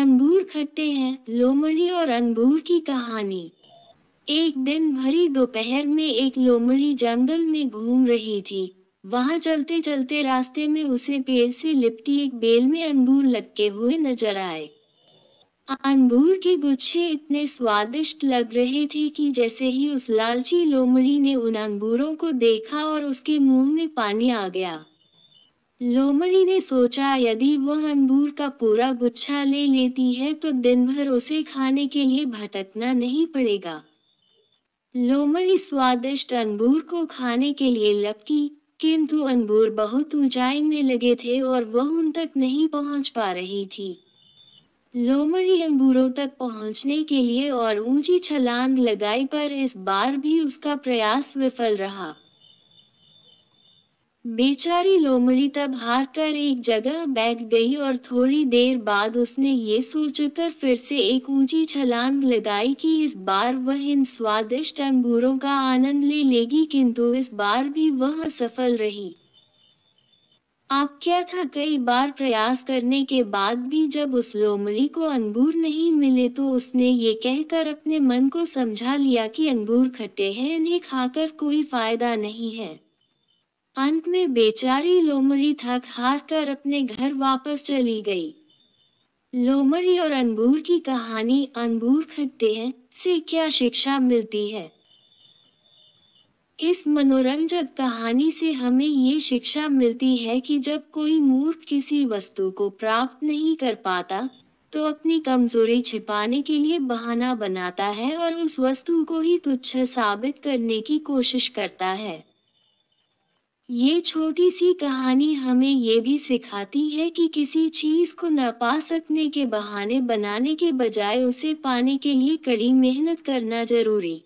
अंगूर खट्टे हैं, लोमड़ी और अंगूर की कहानी। एक दिन भरी दोपहर में एक लोमड़ी जंगल में घूम रही थी। वहां चलते चलते रास्ते में उसे पेड़ से लिपटी एक बेल में अंगूर लटके हुए नजर आए। अंगूर के गुच्छे इतने स्वादिष्ट लग रहे थे कि जैसे ही उस लालची लोमड़ी ने उन अंगूरों को देखा और उसके मुंह में पानी आ गया। लोमड़ी ने सोचा, यदि वह अंगूर का पूरा गुच्छा ले लेती है तो दिन भर उसे खाने के लिए भटकना नहीं पड़ेगा। लोमड़ी स्वादिष्ट अंगूर को खाने के लिए लपकी, किंतु अंगूर बहुत ऊंचाई में लगे थे और वह उन तक नहीं पहुंच पा रही थी। लोमड़ी अंगूरों तक पहुंचने के लिए और ऊंची छलांग लगाई, पर इस बार भी उसका प्रयास विफल रहा। बेचारी लोमड़ी तब हार कर एक जगह बैठ गई और थोड़ी देर बाद उसने ये सोचकर फिर से एक ऊंची छलांग लगाई कि इस बार वह इन स्वादिष्ट अंगूरों का आनंद ले लेगी, किंतु इस बार भी वह असफल रही। अब क्या था, कई बार प्रयास करने के बाद भी जब उस लोमड़ी को अंगूर नहीं मिले तो उसने ये कहकर अपने मन को समझा लिया कि अंगूर खट्टे हैं, इन्हें खाकर कोई फायदा नहीं है। अंत में बेचारी लोमड़ी थक हार कर अपने घर वापस चली गई। लोमड़ी और अंगूर की कहानी, अंगूर खट्टे हैं, से क्या शिक्षा मिलती है? इस मनोरंजक कहानी से हमें ये शिक्षा मिलती है कि जब कोई मूर्ख किसी वस्तु को प्राप्त नहीं कर पाता, तो अपनी कमजोरी छिपाने के लिए बहाना बनाता है और उस वस्तु को ही तुच्छ साबित करने की कोशिश करता है। ये छोटी सी कहानी हमें ये भी सिखाती है कि किसी चीज को न पा सकने के बहाने बनाने के बजाय उसे पाने के लिए कड़ी मेहनत करना जरूरी।